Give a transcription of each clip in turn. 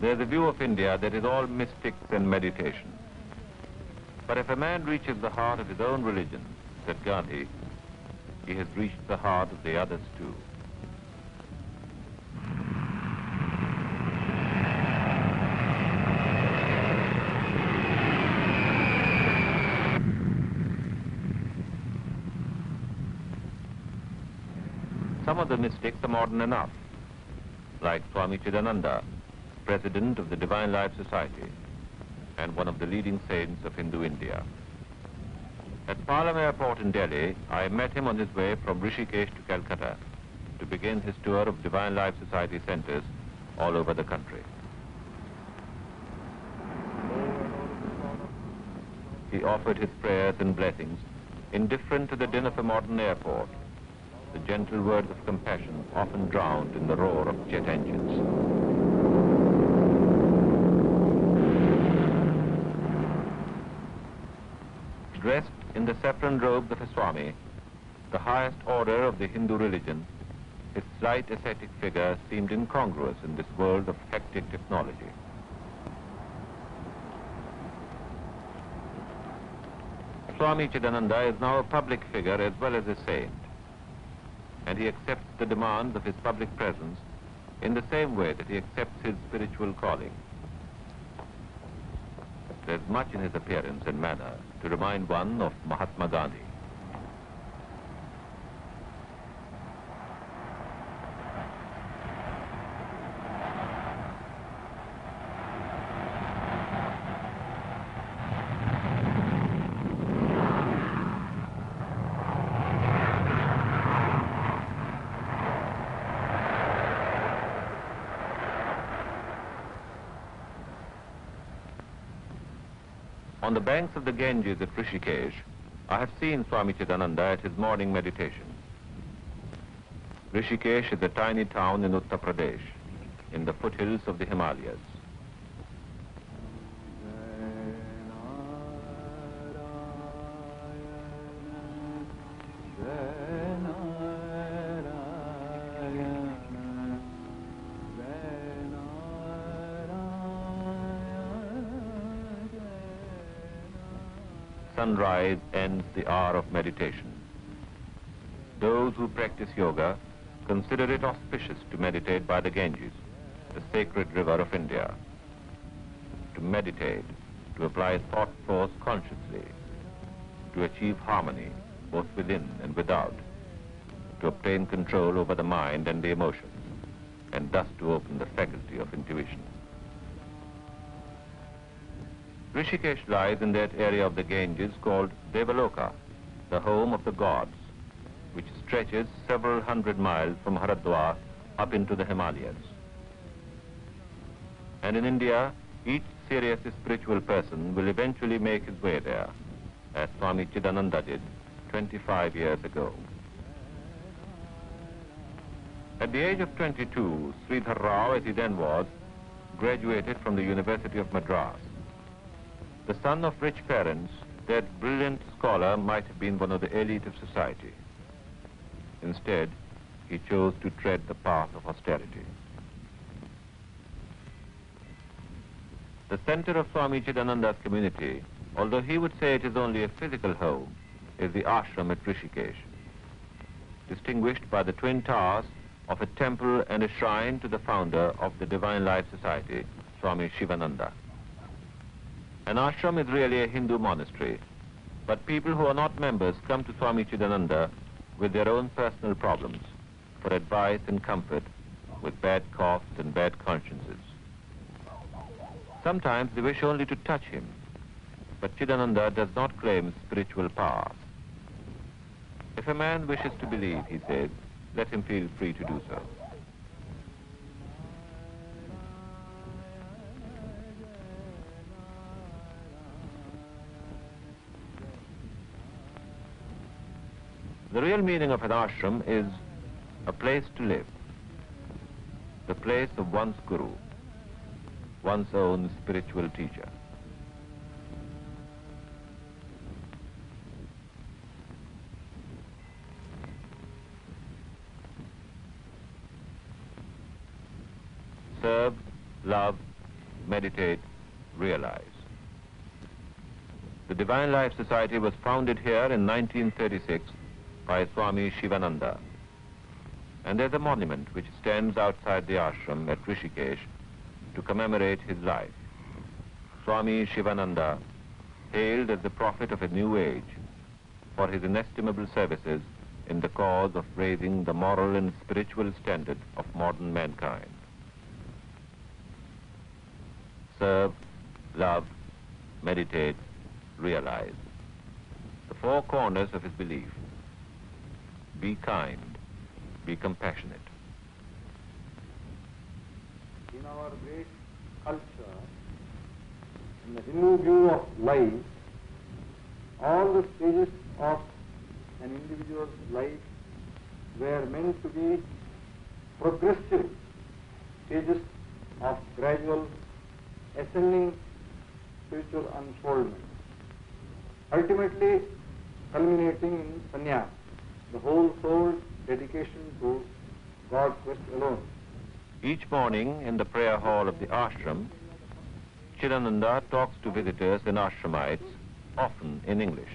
There's a view of India that is all mystics and meditation. But if a man reaches the heart of his own religion, said Gandhi, he has reached the heart of the others too. Some of the mystics are modern enough, like Swami Chidananda, president of the Divine Life Society and one of the leading saints of Hindu India. At Palam Airport in Delhi, I met him on his way from Rishikesh to Calcutta to begin his tour of Divine Life Society centers all over the country. He offered his prayers and blessings, indifferent to the din of a modern airport, the gentle words of compassion often drowned in the roar of jet engines. Dressed in the saffron robes of a Swami, the highest order of the Hindu religion, his slight ascetic figure seemed incongruous in this world of hectic technology. Swami Chidananda is now a public figure as well as a saint, and he accepts the demands of his public presence in the same way that he accepts his spiritual calling. There's much in his appearance and manner to remind one of Mahatma Gandhi. On the banks of the Ganges at Rishikesh, I have seen Swami Chidananda at his morning meditation. Rishikesh is a tiny town in Uttar Pradesh, in the foothills of the Himalayas. Sunrise ends the hour of meditation. Those who practice yoga consider it auspicious to meditate by the Ganges, the sacred river of India. To meditate, to apply thought force consciously, to achieve harmony both within and without, to obtain control over the mind and the emotions, and thus to open the faculty of intuition. Rishikesh lies in that area of the Ganges called Devaloka, the home of the gods, which stretches several hundred miles from Haridwar up into the Himalayas. And in India, each serious spiritual person will eventually make his way there, as Swami Chidananda did 25 years ago. At the age of 22, Sridhar Rao, as he then was, graduated from the University of Madras. The son of rich parents, that brilliant scholar might have been one of the elite of society. Instead, he chose to tread the path of austerity. The center of Swami Chidananda's community, although he would say it is only a physical home, is the ashram at Rishikesh, distinguished by the twin towers of a temple and a shrine to the founder of the Divine Life Society, Swami Shivananda. An ashram is really a Hindu monastery, but people who are not members come to Swami Chidananda with their own personal problems for advice and comfort with bad coughs and bad consciences. Sometimes they wish only to touch him, but Chidananda does not claim spiritual power. If a man wishes to believe, he says, let him feel free to do so. The real meaning of an ashram is a place to live, the place of one's guru, one's own spiritual teacher. Serve, love, meditate, realize. The Divine Life Society was founded here in 1936 by Swami Chidananda. And there's a monument which stands outside the ashram at Rishikesh to commemorate his life. Swami Chidananda, hailed as the prophet of a new age for his inestimable services in the cause of raising the moral and spiritual standard of modern mankind. Serve, love, meditate, realize. The four corners of his belief. Be kind, be compassionate. In our great culture, in the Hindu view of life, all the stages of an individual's life were meant to be progressive stages of gradual ascending spiritual unfoldment, ultimately culminating in sannyas, the whole soul dedication to God's quest alone. Each morning in the prayer hall of the ashram, Chidananda talks to visitors and ashramites, often in English,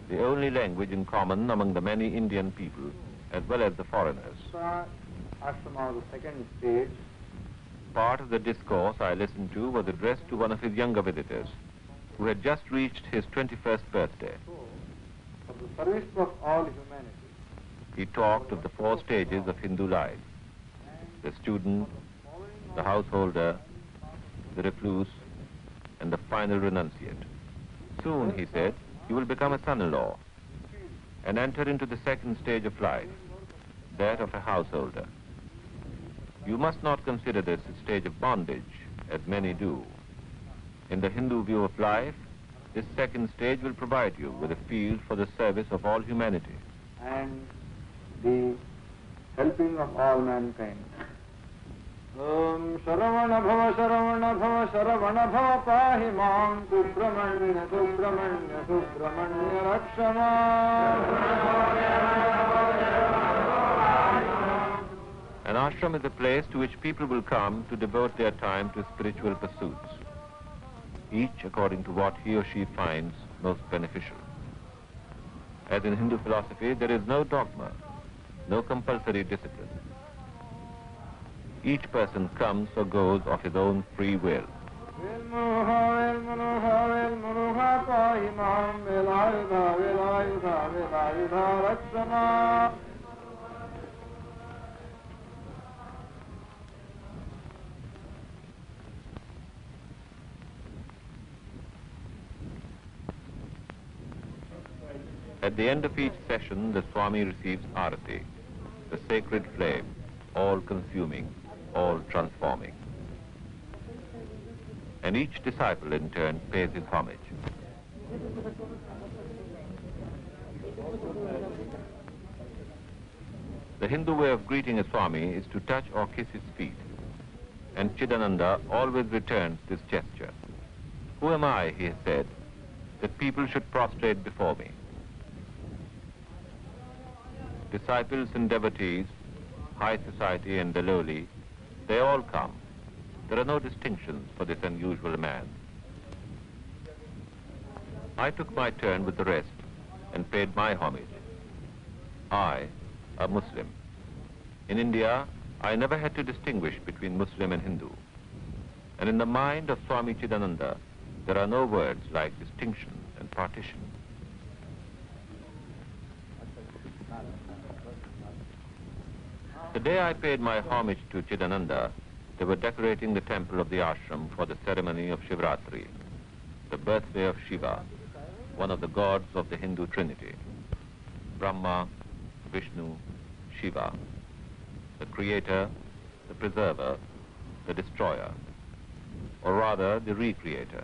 the only language in common among the many Indian people as well as the foreigners. Ashram, the second stage. Part of the discourse I listened to was addressed to one of his younger visitors, who had just reached his 21st birthday. For the service of all humanity. He talked of the four stages of Hindu life: the student, the householder, the recluse, and the final renunciate. Soon, he said, you will become a son-in-law and enter into the second stage of life, that of a householder. You must not consider this a stage of bondage, as many do. In the Hindu view of life, this second stage will provide you with a field for the service of all humanity. And the helping of all mankind. Om Sharavana Bhava Sharavana Bhava Sharavana Bhava Pahi Mam Subramanya Subramanya Subramanya Rakshama. An ashram is a place to which people will come to devote their time to spiritual pursuits, each according to what he or she finds most beneficial. As in Hindu philosophy, there is no dogma, no compulsory discipline. Each person comes or goes of his own free will. At the end of each session, the Swami receives arati, the sacred flame, all-consuming, all-transforming. And each disciple, in turn, pays his homage. The Hindu way of greeting a Swami is to touch or kiss his feet, and Chidananda always returns this gesture. Who am I, he has said, that people should prostrate before me? Disciples and devotees, high society and the lowly, they all come. There are no distinctions for this unusual man. I took my turn with the rest and paid my homage. I, a Muslim. In India, I never had to distinguish between Muslim and Hindu. And in the mind of Swami Chidananda, there are no words like distinction and partition. The day I paid my homage to Chidananda, they were decorating the temple of the ashram for the ceremony of Shivratri, the birthday of Shiva, one of the gods of the Hindu Trinity. Brahma, Vishnu, Shiva, the creator, the preserver, the destroyer, or rather the recreator.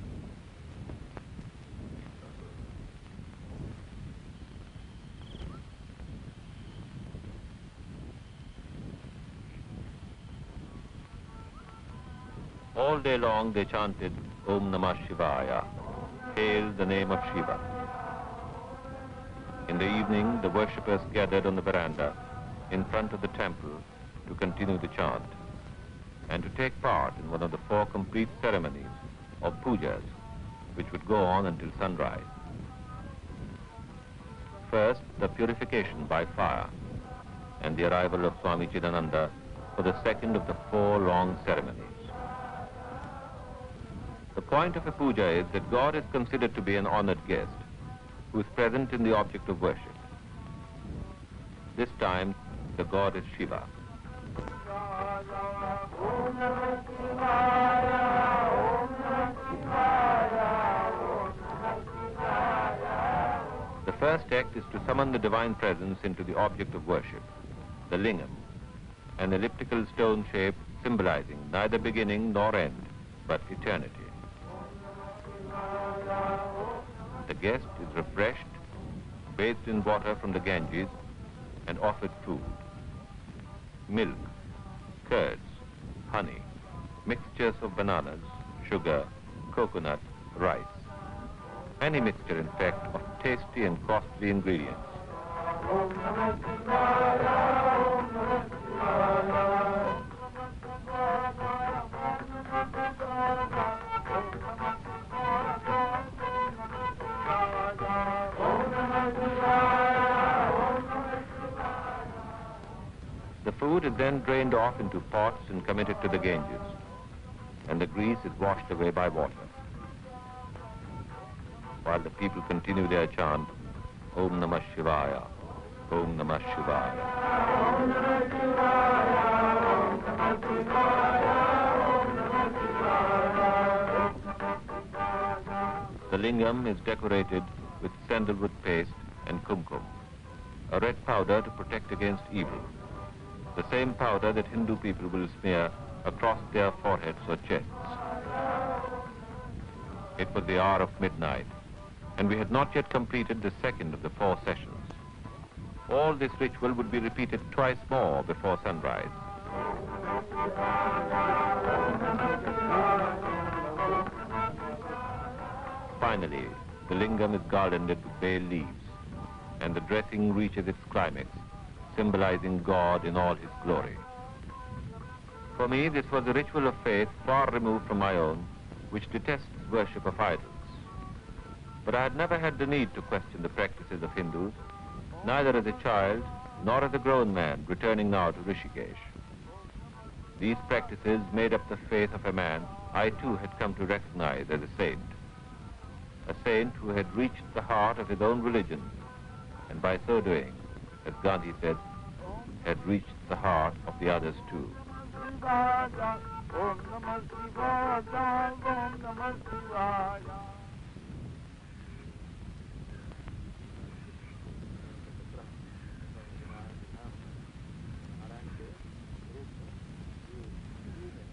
All day long they chanted Om Namah Shivaya, hail the name of Shiva. In the evening, the worshippers gathered on the veranda in front of the temple to continue the chant. and to take part in one of the 4 complete ceremonies or pujas, which would go on until sunrise. First, the purification by fire, and the arrival of Swami Chidananda for the second of the 4 long ceremonies. The point of a puja is that God is considered to be an honored guest who is present in the object of worship. This time, the god is Shiva. The first act is to summon the divine presence into the object of worship, the lingam, an elliptical stone shape symbolizing neither beginning nor end, but eternity. The guest is refreshed, bathed in water from the Ganges, and offered food: milk, curds, honey, mixtures of bananas, sugar, coconut, rice. Any mixture, in fact, of tasty and costly ingredients. The food is then drained off into pots and committed to the Ganges, and the grease is washed away by water, while the people continue their chant, Om Namah Shivaya, Om Namah Shivaya. The lingam is decorated with sandalwood paste and kumkum, a red powder to protect against evil, the same powder that Hindu people will smear across their foreheads or chests. It was the hour of midnight, and we had not yet completed the second of the 4 sessions. All this ritual would be repeated twice more before sunrise. Finally, the lingam is garlanded with bay leaves, and the dressing reaches its climax, symbolizing God in all his glory. For me, this was a ritual of faith far removed from my own, which detests worship of idols. But I had never had the need to question the practices of Hindus, neither as a child nor as a grown man returning now to Rishikesh. These practices made up the faith of a man I too had come to recognize as a saint who had reached the heart of his own religion, and by so doing, as Gandhi said, had reached the heart of the others too.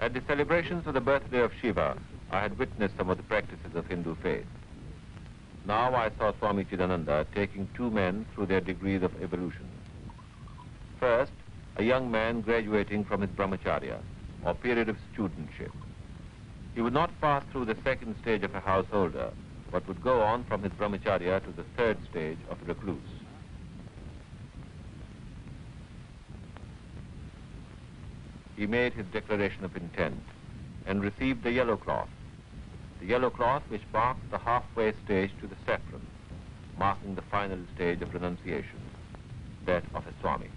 At the celebrations of the birthday of Shiva, I had witnessed some of the practices of Hindu faith. Now I saw Swami Chidananda taking 2 men through their degrees of evolution. First, a young man graduating from his brahmacharya, or period of studentship. He would not pass through the second stage of a householder, but would go on from his brahmacharya to the third stage of a recluse. He made his declaration of intent and received the yellow cloth which marks the halfway stage to the saffron, marking the final stage of renunciation, that of a Swami.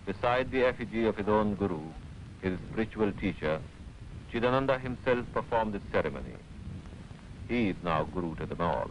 Beside the effigy of his own guru, his spiritual teacher, Chidananda himself performed this ceremony. He is now guru to them all.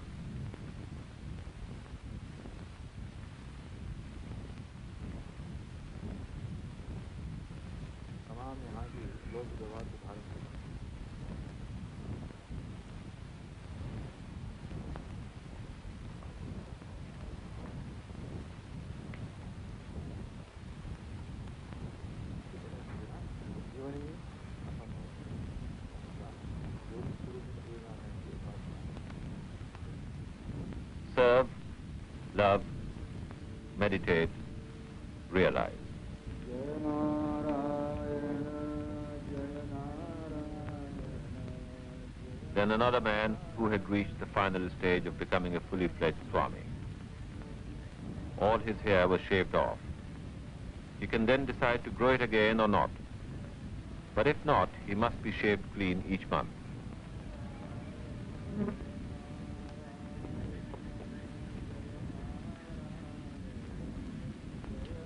Serve, love, meditate, realize. Then another man who had reached the final stage of becoming a fully fledged Swami. All his hair was shaved off. He can then decide to grow it again or not, But if not, he must be shaved clean each month.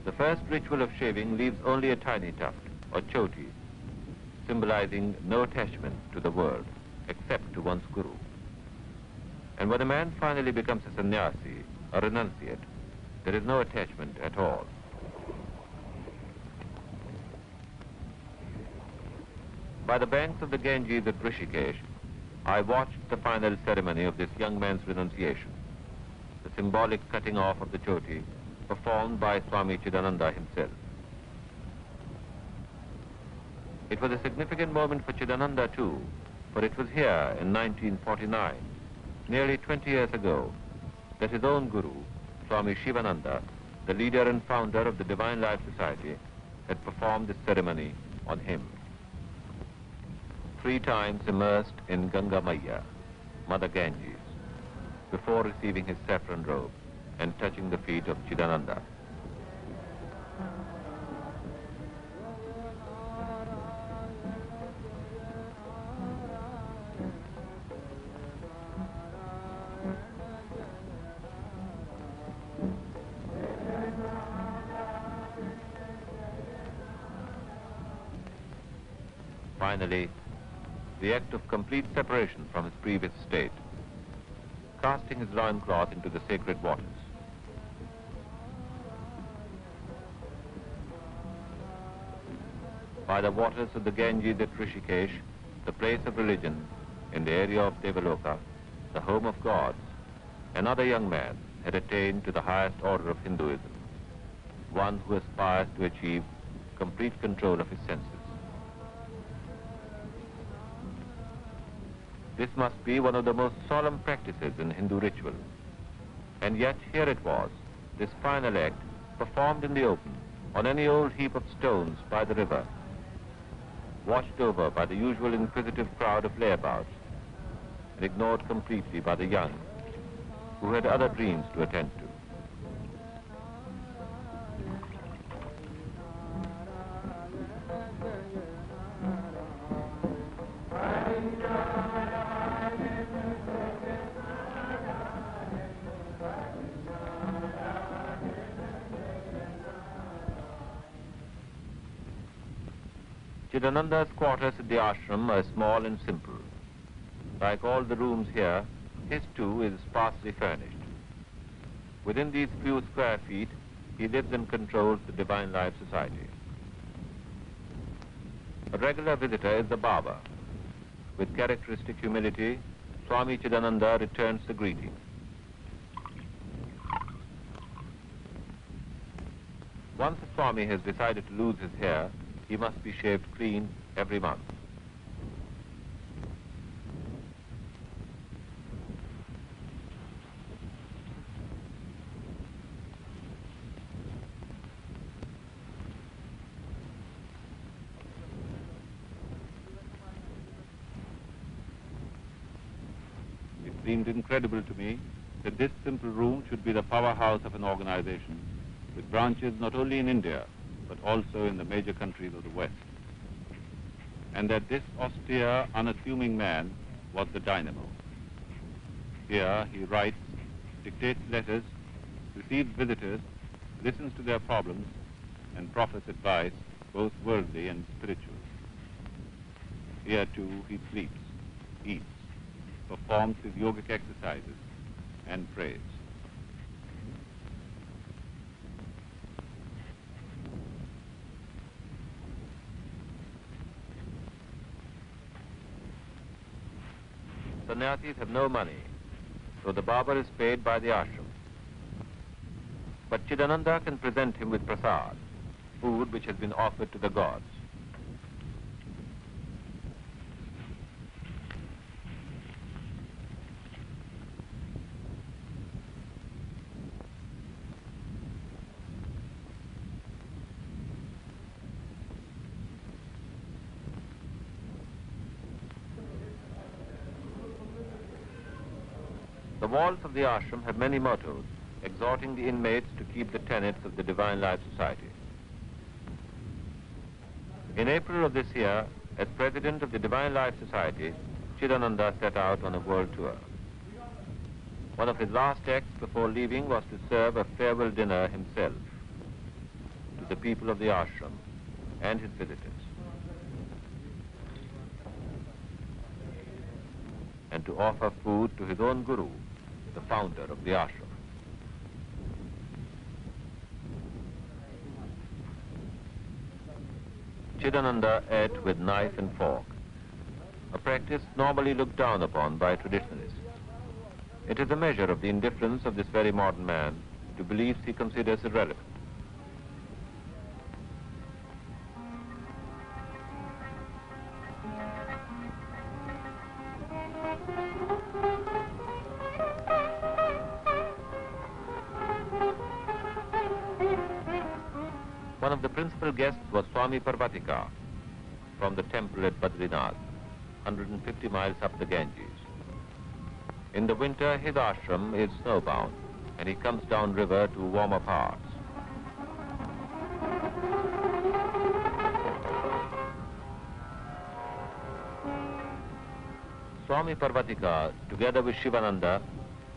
The first ritual of shaving leaves only a tiny tuft, or choti, symbolizing no attachment to the world, except to one's guru. And when a man finally becomes a sannyasi, or renunciate, there is no attachment at all. By the banks of the Ganges at Rishikesh, I watched the final ceremony of this young man's renunciation, the symbolic cutting off of the choti performed by Swami Chidananda himself. It was a significant moment for Chidananda too, for it was here in 1949, nearly 20 years ago, that his own guru, Swami Chidananda, the leader and founder of the Divine Life Society, had performed this ceremony on him. 3 times immersed in Ganga Maya, Mother Ganges, before receiving his saffron robe and touching the feet of Chidananda. Finally, the act of complete separation from his previous state, casting his loincloth into the sacred waters. By the waters of the Ganges at Rishikesh, the place of religion in the area of Devaloka, the home of gods, another young man had attained to the highest order of Hinduism, one who aspires to achieve complete control of his senses. This must be one of the most solemn practices in Hindu ritual. And yet here it was, this final act, performed in the open, on any old heap of stones by the river, watched over by the usual inquisitive crowd of layabouts, and ignored completely by the young, who had other dreams to attend to. Chidananda's quarters at the ashram are small and simple. Like all the rooms here, his too is sparsely furnished. Within these few square feet, he lives and controls the Divine Life Society. A regular visitor is the barber. With characteristic humility, Swami Chidananda returns the greeting. Once the Swami has decided to lose his hair, he must be shaved clean every month. It seemed incredible to me that this simple room should be the powerhouse of an organization with branches not only in India, but also in the major countries of the West. And that this austere, unassuming man was the dynamo. Here he writes, dictates letters, receives visitors, listens to their problems, and proffers advice, both worldly and spiritual. Here too he sleeps, eats, performs his yogic exercises, and prays. Sannyasis have no money, so the barber is paid by the ashram. But Chidananda can present him with prasad, food which has been offered to the gods. The walls of the ashram have many mottos, exhorting the inmates to keep the tenets of the Divine Life Society. In April of this year, as president of the Divine Life Society, Chidananda set out on a world tour. One of his last acts before leaving was to serve a farewell dinner himself to the people of the ashram and his visitors, and to offer food to his own guru, the founder of the ashram. Chidananda ate with knife and fork, a practice normally looked down upon by traditionalists. It is a measure of the indifference of this very modern man to beliefs he considers irrelevant. One of the principal guests was Swami Parvatika from the temple at Badrinath, 150 miles up the Ganges. In the winter, his ashram is snowbound, and he comes down river to warmer parts. Swami Parvatika, together with Shivananda,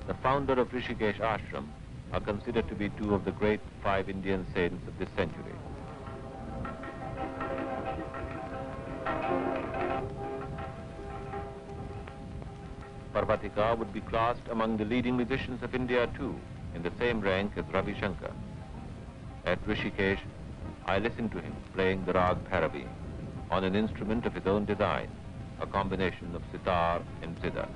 the founder of Rishikesh Ashram, are considered to be two of the great 5 Indian saints of this century. Parvatika would be classed among the leading musicians of India too, in the same rank as Ravi Shankar. At Rishikesh, I listened to him playing the rag Bhairavi on an instrument of his own design, a combination of sitar and zither.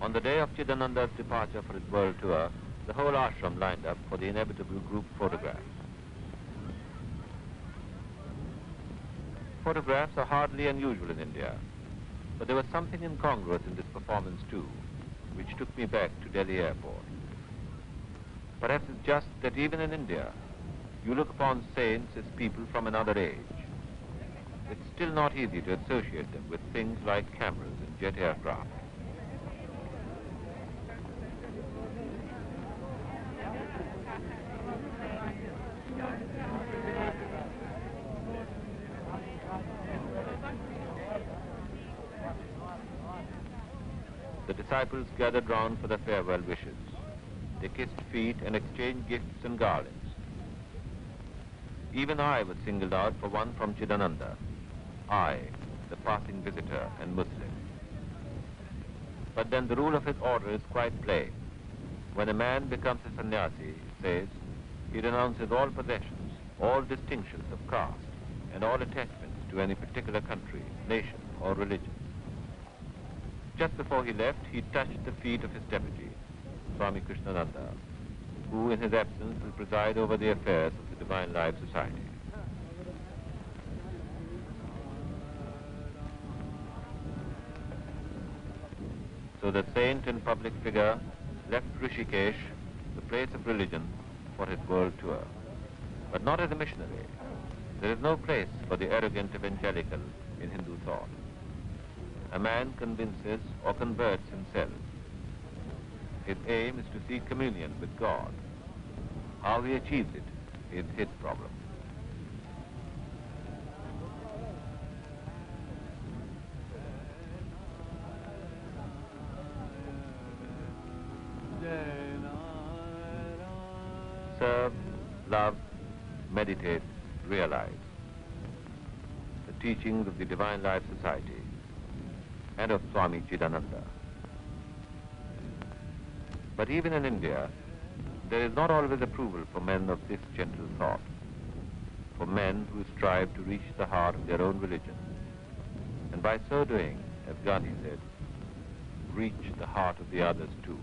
On the day of Chidananda's departure for his world tour, the whole ashram lined up for the inevitable group photograph. Photographs are hardly unusual in India, but there was something incongruous in this performance too, which took me back to Delhi airport. Perhaps it's just that even in India, you look upon saints as people from another age. It's still not easy to associate them with things like cameras and jet aircraft. The disciples gathered round for the farewell wishes. They kissed feet and exchanged gifts and garlands. Even I was singled out for one from Chidananda. I, the passing visitor and Muslim. But then the rule of his order is quite plain. When a man becomes a sannyasi, it says, he renounces all possessions, all distinctions of caste, and all attachments to any particular country, nation, or religion. Just before he left, he touched the feet of his deputy, Swami Chidananda, who in his absence will preside over the affairs of the Divine Life Society. So the saint and public figure left Rishikesh, the place of religion, for his world tour. But not as a missionary. There is no place for the arrogant evangelical in Hindu thought. A man convinces or converts himself. His aim is to seek communion with God. How he achieves it is his problem. Serve, love, meditate, realize. The teachings of the Divine Life Society and of Swami Chidananda. But even in India, there is not always approval for men of this gentle thought, for men who strive to reach the heart of their own religion, and by so doing, as Gandhi said, reach the heart of the others too.